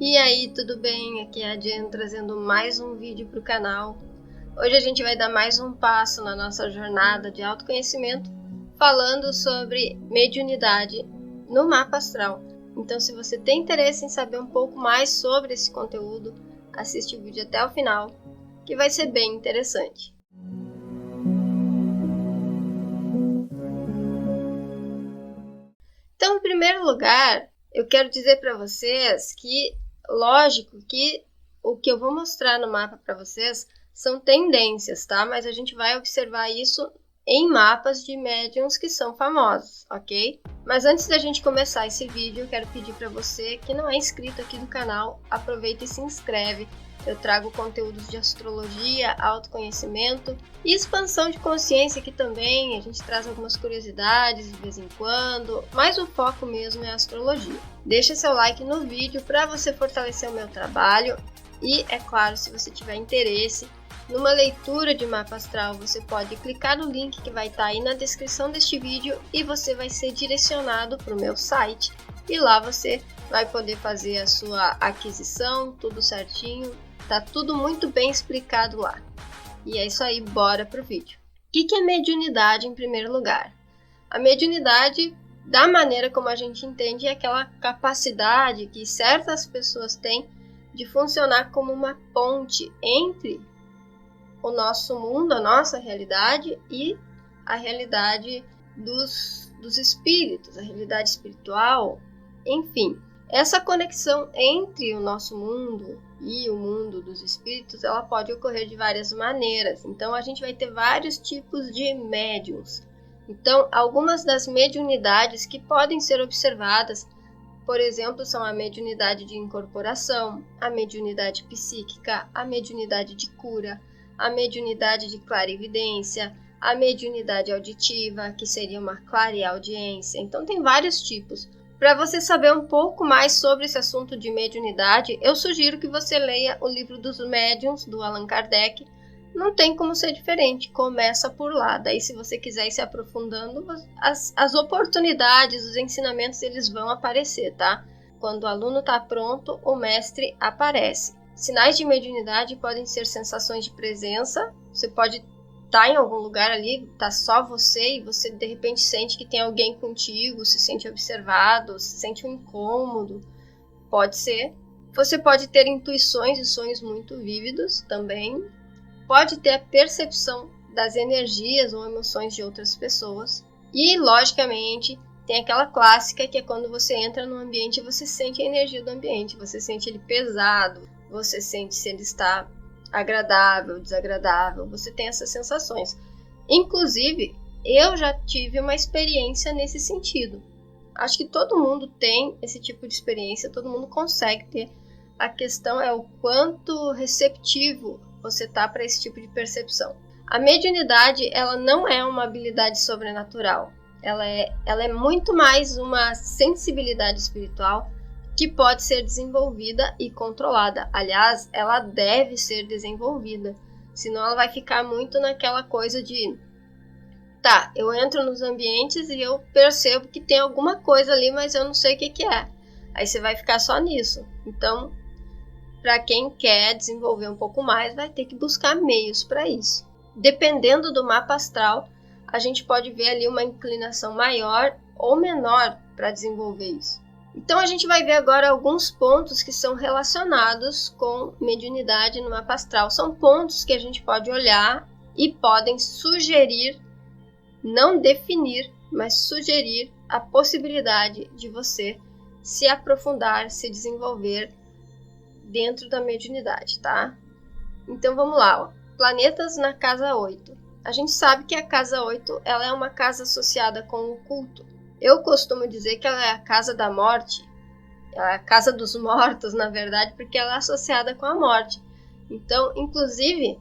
E aí, tudo bem? Aqui é a Jen trazendo mais um vídeo para o canal. Hoje a gente vai dar mais um passo na nossa jornada de autoconhecimento, falando sobre mediunidade no mapa astral. Então, se você tem interesse em saber um pouco mais sobre esse conteúdo, assiste o vídeo até o final, que vai ser bem interessante. Então, em primeiro lugar, eu quero dizer para vocês que, lógico, que o que eu vou mostrar no mapa para vocês são tendências, tá? Mas a gente vai observar isso em mapas de médiums que são famosos, ok? Mas antes da gente começar esse vídeo, eu quero pedir para você que não é inscrito aqui no canal, aproveita e se inscreve. Eu trago conteúdos de astrologia, autoconhecimento e expansão de consciência aqui também. A gente traz algumas curiosidades de vez em quando, mas o foco mesmo é a astrologia. Deixa seu like no vídeo para você fortalecer o meu trabalho e, é claro, se você tiver interesse numa leitura de mapa astral, você pode clicar no link que vai estar aí na descrição deste vídeo e você vai ser direcionado para o meu site e lá você vai poder fazer a sua aquisição, tudo certinho. Tá tudo muito bem explicado lá. E é isso aí, bora pro vídeo. O que é mediunidade em primeiro lugar? A mediunidade, da maneira como a gente entende, é aquela capacidade que certas pessoas têm de funcionar como uma ponte entre o nosso mundo, a nossa realidade e a realidade dos espíritos, a realidade espiritual, enfim. Essa conexão entre o nosso mundo e o mundo dos espíritos, ela pode ocorrer de várias maneiras. Então, a gente vai ter vários tipos de médiums. Então, algumas das mediunidades que podem ser observadas, por exemplo, são a mediunidade de incorporação, a mediunidade psíquica, a mediunidade de cura, a mediunidade de clarividência, a mediunidade auditiva, que seria uma clareaudiência. Então, tem vários tipos. Para você saber um pouco mais sobre esse assunto de mediunidade, eu sugiro que você leia o livro dos médiuns, do Allan Kardec. Não tem como ser diferente, começa por lá. Daí, se você quiser ir se aprofundando, as oportunidades, os ensinamentos, eles vão aparecer, tá? Quando o aluno está pronto, o mestre aparece. Sinais de mediunidade podem ser sensações de presença, você pode tá em algum lugar ali, tá só você e você de repente sente que tem alguém contigo, se sente observado, se sente um incômodo, pode ser. Você pode ter intuições e sonhos muito vívidos também. Pode ter a percepção das energias ou emoções de outras pessoas. E, logicamente, tem aquela clássica que é quando você entra no ambiente e você sente a energia do ambiente, você sente ele pesado, você sente se ele está agradável, desagradável, você tem essas sensações. Inclusive, eu já tive uma experiência nesse sentido. Acho que todo mundo tem esse tipo de experiência, todo mundo consegue ter. A questão é o quanto receptivo você tá para esse tipo de percepção. A mediunidade, ela não é uma habilidade sobrenatural. Ela é muito mais uma sensibilidade espiritual que pode ser desenvolvida e controlada. Aliás, ela deve ser desenvolvida, senão ela vai ficar muito naquela coisa de tá, eu entro nos ambientes e eu percebo que tem alguma coisa ali, mas eu não sei o que é. Aí você vai ficar só nisso. Então, para quem quer desenvolver um pouco mais, vai ter que buscar meios para isso. Dependendo do mapa astral, a gente pode ver ali uma inclinação maior ou menor para desenvolver isso. Então a gente vai ver agora alguns pontos que são relacionados com mediunidade no mapa astral. São pontos que a gente pode olhar e podem sugerir, não definir, mas sugerir a possibilidade de você se aprofundar, se desenvolver dentro da mediunidade, tá? Então vamos lá, ó. Planetas na casa 8. A gente sabe que a casa 8 ela é uma casa associada com o oculto. Eu costumo dizer que ela é a casa da morte, ela é a casa dos mortos, na verdade, porque ela é associada com a morte. Então, inclusive,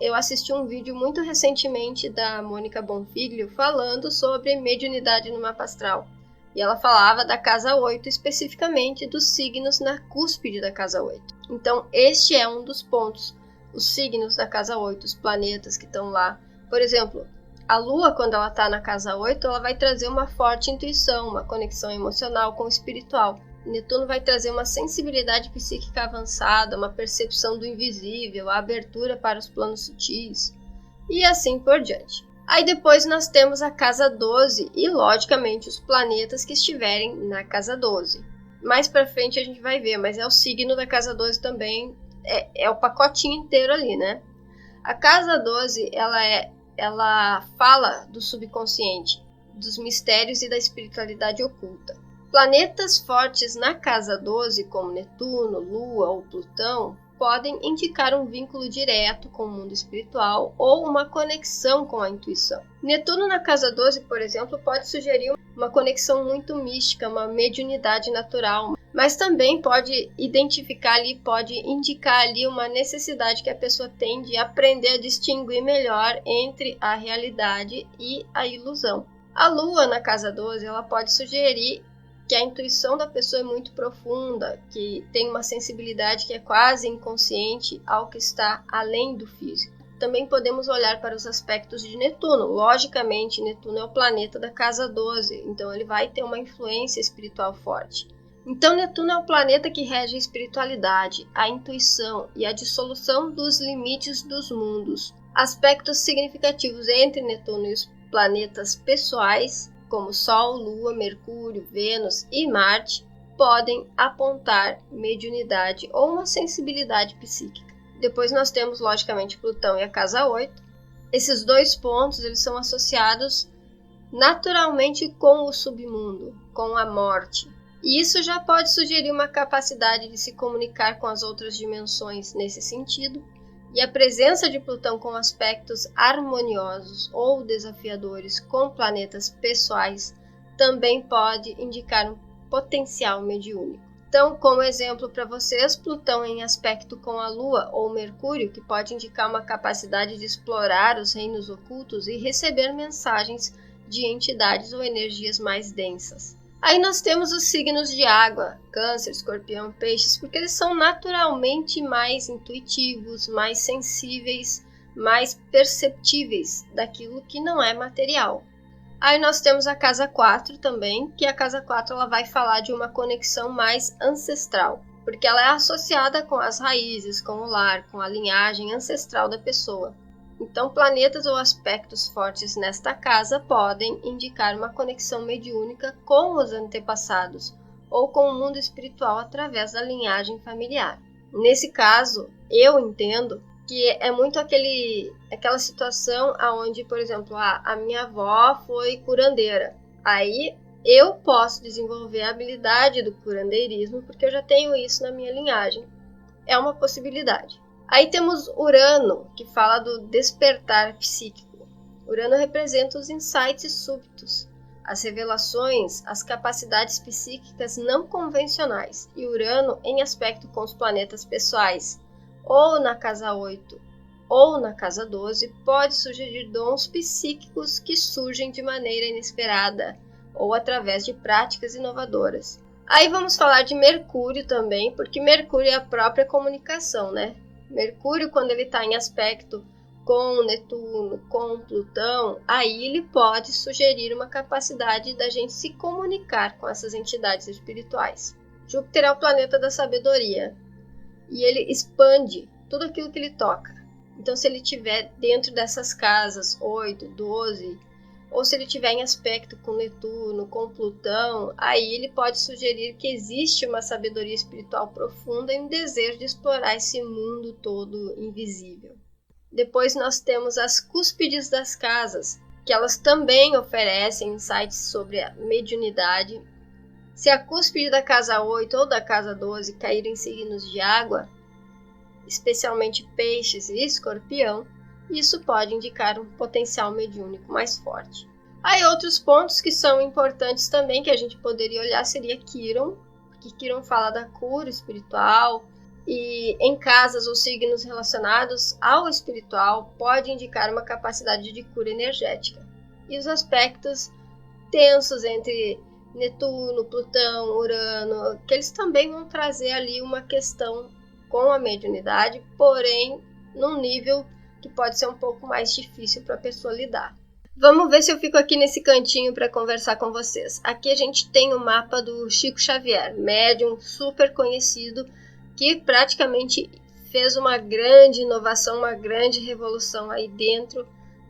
eu assisti um vídeo muito recentemente da Mônica Bonfiglio falando sobre mediunidade no mapa astral. E ela falava da casa 8, especificamente dos signos na cúspide da casa 8. Então, este é um dos pontos, os signos da casa 8, os planetas que estão lá. Por exemplo, a Lua, quando ela está na casa 8, ela vai trazer uma forte intuição, uma conexão emocional com o espiritual. Netuno vai trazer uma sensibilidade psíquica avançada, uma percepção do invisível, a abertura para os planos sutis e assim por diante. Aí depois nós temos a casa 12 e, logicamente, os planetas que estiverem na casa 12. Mais pra frente a gente vai ver, mas é o signo da casa 12 também, é o pacotinho inteiro ali, né? A casa 12, ela fala do subconsciente, dos mistérios e da espiritualidade oculta. Planetas fortes na casa 12, como Netuno, Lua ou Plutão, podem indicar um vínculo direto com o mundo espiritual ou uma conexão com a intuição. Netuno na casa 12, por exemplo, pode sugerir uma conexão muito mística, uma mediunidade natural, mas também pode identificar ali, pode indicar ali uma necessidade que a pessoa tem de aprender a distinguir melhor entre a realidade e a ilusão. A Lua na casa 12, ela pode sugerir que a intuição da pessoa é muito profunda, que tem uma sensibilidade que é quase inconsciente ao que está além do físico. Também podemos olhar para os aspectos de Netuno. Logicamente, Netuno é o planeta da casa 12, então ele vai ter uma influência espiritual forte. Então, Netuno é o planeta que rege a espiritualidade, a intuição e a dissolução dos limites dos mundos. Aspectos significativos entre Netuno e os planetas pessoais, como Sol, Lua, Mercúrio, Vênus e Marte, podem apontar mediunidade ou uma sensibilidade psíquica. Depois nós temos, logicamente, Plutão e a casa 8. Esses dois pontos eles são associados naturalmente com o submundo, com a morte. E isso já pode sugerir uma capacidade de se comunicar com as outras dimensões nesse sentido. E a presença de Plutão com aspectos harmoniosos ou desafiadores com planetas pessoais também pode indicar um potencial mediúnico. Então, como exemplo para vocês, Plutão em aspecto com a Lua ou Mercúrio, que pode indicar uma capacidade de explorar os reinos ocultos e receber mensagens de entidades ou energias mais densas. Aí nós temos os signos de água, Câncer, Escorpião, Peixes, porque eles são naturalmente mais intuitivos, mais sensíveis, mais perceptíveis daquilo que não é material. Aí nós temos a casa 4 também, que a casa 4 ela vai falar de uma conexão mais ancestral, porque ela é associada com as raízes, com o lar, com a linhagem ancestral da pessoa. Então, planetas ou aspectos fortes nesta casa podem indicar uma conexão mediúnica com os antepassados ou com o mundo espiritual através da linhagem familiar. Nesse caso, eu entendo que é muito aquela situação onde, por exemplo, a minha avó foi curandeira. Aí eu posso desenvolver a habilidade do curandeirismo porque eu já tenho isso na minha linhagem. É uma possibilidade. Aí temos Urano, que fala do despertar psíquico. Urano representa os insights súbitos, as revelações, as capacidades psíquicas não convencionais. E Urano, em aspecto com os planetas pessoais, ou na casa 8 ou na casa 12, pode sugerir dons psíquicos que surgem de maneira inesperada ou através de práticas inovadoras. Aí vamos falar de Mercúrio também, porque Mercúrio é a própria comunicação, né? Mercúrio, quando ele está em aspecto com Netuno, com Plutão, aí ele pode sugerir uma capacidade da gente se comunicar com essas entidades espirituais. Júpiter é o planeta da sabedoria e ele expande tudo aquilo que ele toca. Então, se ele estiver dentro dessas casas 8, 12, ou se ele estiver em aspecto com Netuno, com Plutão, aí ele pode sugerir que existe uma sabedoria espiritual profunda e um desejo de explorar esse mundo todo invisível. Depois nós temos as cúspides das casas, que elas também oferecem insights sobre a mediunidade. Se a cúspide da casa 8 ou da casa 12 cair em signos de água, especialmente Peixes e Escorpião, isso pode indicar um potencial mediúnico mais forte. Aí outros pontos que são importantes também que a gente poderia olhar seria Quirón, porque Quirón fala da cura espiritual e em casas ou signos relacionados ao espiritual pode indicar uma capacidade de cura energética. E os aspectos tensos entre Netuno, Plutão, Urano, que eles também vão trazer ali uma questão com a mediunidade, porém num nível que pode ser um pouco mais difícil para a pessoa lidar. Vamos ver se eu fico aqui nesse cantinho para conversar com vocês. Aqui a gente tem o mapa do Chico Xavier, médium super conhecido, que praticamente fez uma grande inovação, uma grande revolução aí dentro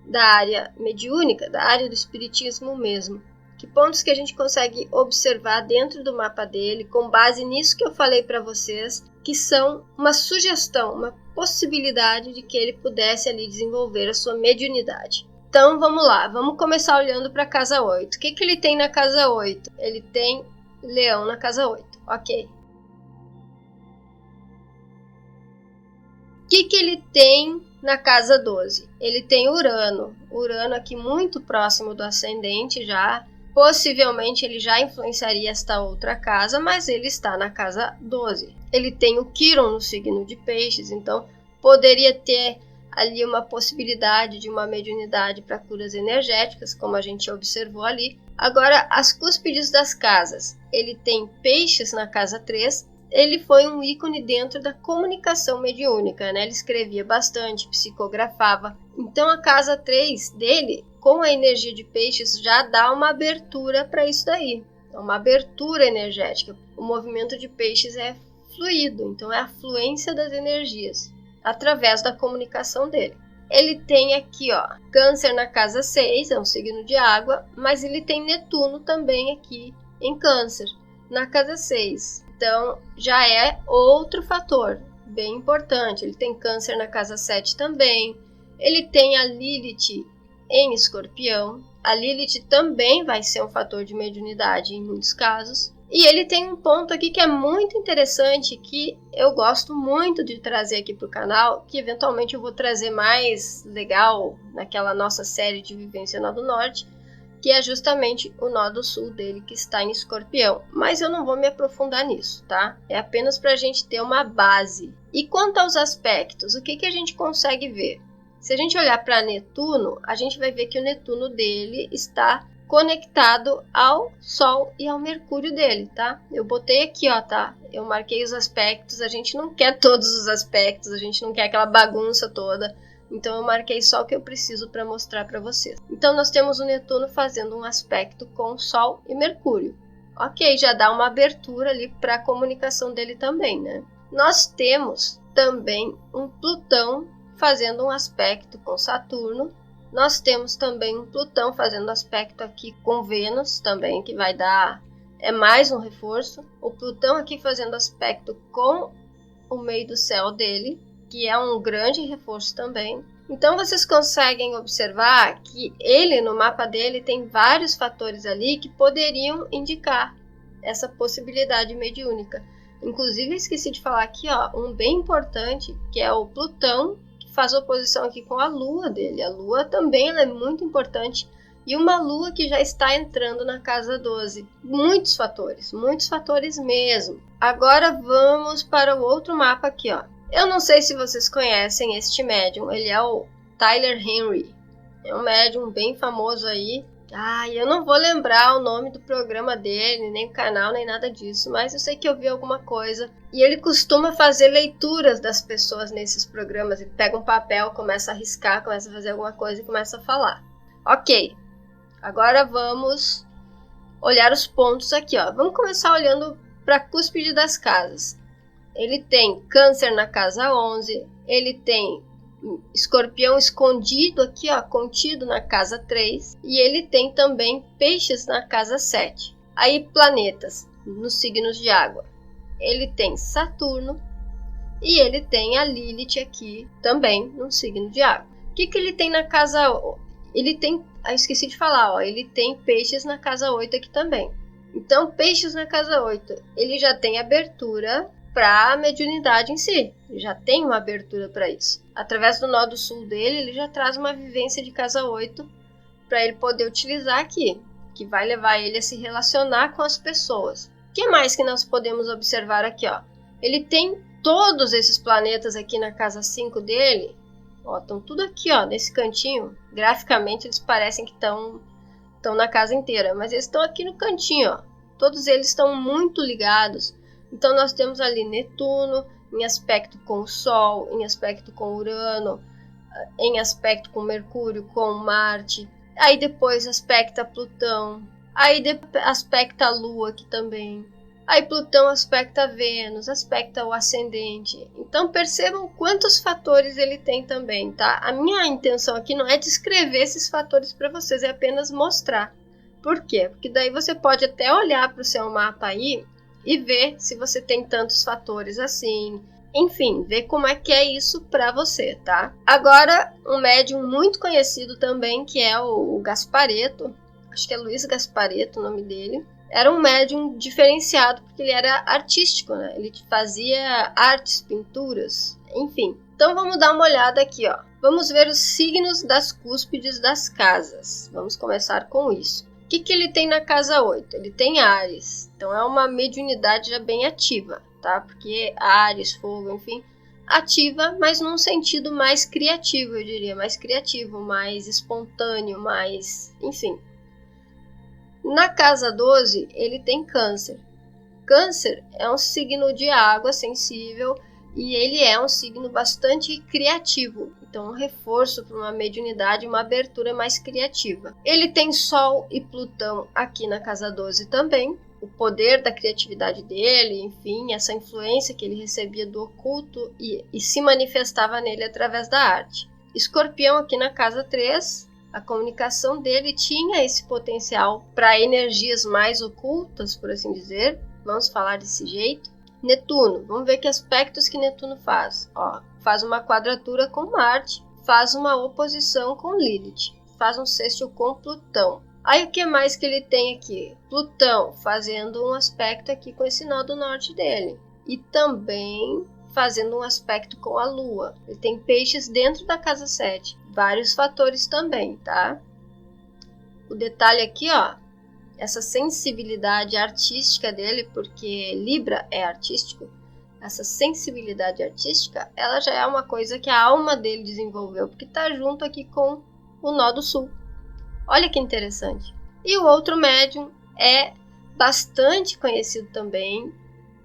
da área mediúnica, da área do espiritismo mesmo. Que pontos que a gente consegue observar dentro do mapa dele, com base nisso que eu falei para vocês, que são uma sugestão, uma possibilidade de que ele pudesse ali desenvolver a sua mediunidade. Então vamos lá, vamos começar olhando para a casa 8. O que ele tem na casa 8? Ele tem Leão na casa 8, ok. O que ele tem na casa 12? Ele tem Urano. Urano aqui muito próximo do ascendente já. Possivelmente ele já influenciaria esta outra casa, mas ele está na casa 12. Ele tem o Quirón no signo de Peixes, então poderia ter ali uma possibilidade de uma mediunidade para curas energéticas, como a gente observou ali. Agora, as cúspides das casas. Ele tem Peixes na casa 3. Ele foi um ícone dentro da comunicação mediúnica, né? Ele escrevia bastante, psicografava. Então a casa 3 dele, com a energia de Peixes, já dá uma abertura para isso daí. É uma abertura energética. O movimento de Peixes é fluido, então é a fluência das energias, através da comunicação dele. Ele tem aqui, ó, Câncer na casa 6, é um signo de água, mas ele tem Netuno também aqui em Câncer, na casa 6. Então, já é outro fator bem importante. Ele tem Câncer na casa 7 também. Ele tem a Lilith em Escorpião. A Lilith também vai ser um fator de mediunidade em muitos casos. E ele tem um ponto aqui que é muito interessante, que eu gosto muito de trazer aqui para o canal, que eventualmente eu vou trazer mais legal naquela nossa série de Vivência Nó do Norte, que é justamente o nó do sul dele, que está em Escorpião. Mas eu não vou me aprofundar nisso, tá? É apenas para a gente ter uma base. E quanto aos aspectos, o que a gente consegue ver? Se a gente olhar para Netuno, a gente vai ver que o Netuno dele está conectado ao Sol e ao Mercúrio dele, tá? Eu botei aqui, ó, tá? Eu marquei os aspectos, a gente não quer todos os aspectos, a gente não quer aquela bagunça toda. Então eu marquei só o que eu preciso para mostrar para vocês. Então nós temos o Netuno fazendo um aspecto com Sol e Mercúrio. Ok, já dá uma abertura ali para a comunicação dele também, né? Nós temos também um Plutão fazendo um aspecto com Saturno. Nós temos também um Plutão fazendo aspecto aqui com Vênus também, que vai dar mais um reforço. O Plutão aqui fazendo aspecto com o meio do céu dele, que é um grande reforço também. Então vocês conseguem observar que ele, no mapa dele, tem vários fatores ali que poderiam indicar essa possibilidade mediúnica. Inclusive, eu esqueci de falar aqui, ó, um bem importante, que é o Plutão, que faz oposição aqui com a Lua dele. A Lua também ela é muito importante, e uma Lua que já está entrando na casa 12. Muitos fatores mesmo. Agora vamos para o outro mapa aqui, ó. Eu não sei se vocês conhecem este médium, ele é o Tyler Henry. É um médium bem famoso aí. Eu não vou lembrar o nome do programa dele, nem o canal, nem nada disso, mas eu sei que eu vi alguma coisa. E ele costuma fazer leituras das pessoas nesses programas. Ele pega um papel, começa a riscar, começa a fazer alguma coisa e começa a falar. Ok, agora vamos olhar os pontos aqui, ó. Vamos começar olhando para a cúspide das casas. Ele tem Câncer na casa 11, ele tem Escorpião escondido aqui, ó, contido na casa 3, e ele tem também Peixes na casa 7. Aí planetas nos signos de água. Ele tem Saturno e ele tem a Lilith aqui também no signo de água. O que ele tem na casa... Ele tem... esqueci de falar, ó, ele tem Peixes na casa 8 aqui também. Então, Peixes na casa 8, ele já tem abertura para a mediunidade em si. Ele já tem uma abertura para isso. Através do nó do sul dele, ele já traz uma vivência de casa 8 para ele poder utilizar aqui, que vai levar ele a se relacionar com as pessoas. O que mais que nós podemos observar aqui, ó? Ele tem todos esses planetas aqui na casa 5 dele, ó, estão tudo aqui, ó, nesse cantinho. Graficamente eles parecem que estão na casa inteira, mas eles estão aqui no cantinho, ó. Todos eles estão muito ligados. Então nós temos ali Netuno em aspecto com o Sol, em aspecto com Urano, em aspecto com Mercúrio, com Marte. Aí depois aspecta Plutão. Aí aspecta a Lua aqui também. Aí Plutão aspecta Vênus, aspecta o ascendente. Então percebam quantos fatores ele tem também, tá? A minha intenção aqui não é descrever esses fatores para vocês, é apenas mostrar. Por quê? Porque daí você pode até olhar para o seu mapa aí e ver se você tem tantos fatores assim. Enfim, ver como é que é isso para você, tá? Agora, um médium muito conhecido também, que é o Gasparetto. Acho que é Luiz Gasparetto o nome dele. Era um médium diferenciado porque ele era artístico, né? Ele fazia artes, pinturas, enfim. Então vamos dar uma olhada aqui, ó. Vamos ver os signos das cúspides das casas. Vamos começar com isso. O que ele tem na casa 8? Ele tem Áries. Então é uma mediunidade já bem ativa, tá? Porque Áries, fogo, enfim, ativa, mas num sentido mais criativo, eu diria. Mais criativo, mais espontâneo, mais... enfim. Na casa 12, ele tem Câncer. Câncer é um signo de água sensível e ele é um signo bastante criativo. Então, um reforço para uma mediunidade, uma abertura mais criativa. Ele tem Sol e Plutão aqui na casa 12 também. O poder da criatividade dele, enfim, essa influência que ele recebia do oculto e se manifestava nele através da arte. Escorpião aqui na casa 3. A comunicação dele tinha esse potencial para energias mais ocultas, por assim dizer. Vamos falar desse jeito. Netuno, vamos ver que aspectos que Netuno faz. Ó, faz uma quadratura com Marte, faz uma oposição com Lilith, faz um sextil com Plutão. Aí o que mais que ele tem aqui? Plutão fazendo um aspecto aqui com esse nó do norte dele. E também fazendo um aspecto com a Lua. Ele tem Peixes dentro da casa 7. Vários fatores também, tá? O detalhe aqui, ó, essa sensibilidade artística dele, porque Libra é artístico, essa sensibilidade artística, ela já é uma coisa que a alma dele desenvolveu, porque tá junto aqui com o nó do sul. Olha que interessante. E o outro médium é bastante conhecido também,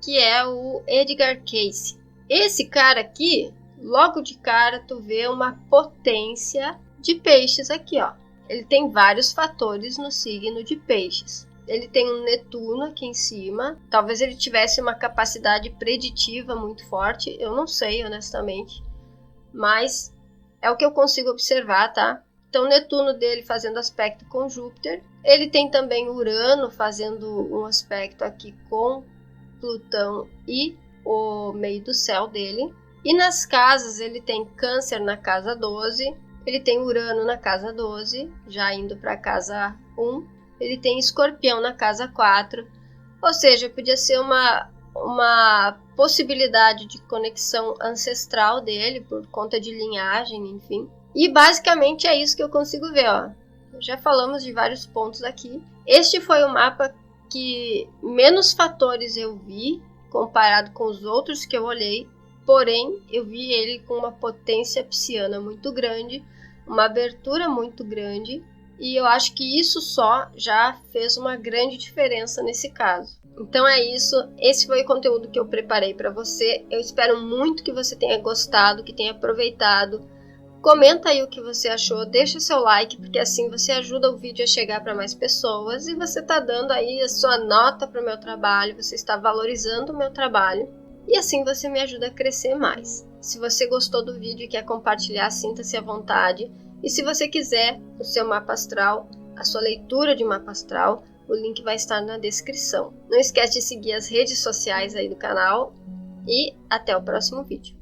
que é o Edgar Cayce. Esse cara aqui, logo de cara, tu vê uma potência de peixes aqui, ó. Ele tem vários fatores no signo de peixes. Ele tem um Netuno aqui em cima. Talvez ele tivesse uma capacidade preditiva muito forte. Eu não sei, honestamente. Mas é o que eu consigo observar, tá? Então, o Netuno dele fazendo aspecto com Júpiter. Ele tem também Urano fazendo um aspecto aqui com Plutão e o meio do céu dele. E nas casas ele tem Câncer na casa 12, ele tem Urano na casa 12, já indo para a casa 1, ele tem Escorpião na casa 4, ou seja, podia ser uma possibilidade de conexão ancestral dele, por conta de linhagem, enfim. E basicamente é isso que eu consigo ver, ó. Já falamos de vários pontos aqui. Este foi o mapa que menos fatores eu vi, comparado com os outros que eu olhei, porém eu vi ele com uma potência pisciana muito grande, uma abertura muito grande, e eu acho que isso só já fez uma grande diferença nesse caso. Então é isso, esse foi o conteúdo que eu preparei para você. Eu espero muito que você tenha gostado, que tenha aproveitado. Comenta aí o que você achou, deixa seu like, porque assim você ajuda o vídeo a chegar para mais pessoas e você está dando aí a sua nota para o meu trabalho, você está valorizando o meu trabalho e assim você me ajuda a crescer mais. Se você gostou do vídeo e quer compartilhar, sinta-se à vontade. E se você quiser o seu mapa astral, a sua leitura de mapa astral, o link vai estar na descrição. Não esquece de seguir as redes sociais aí do canal e até o próximo vídeo.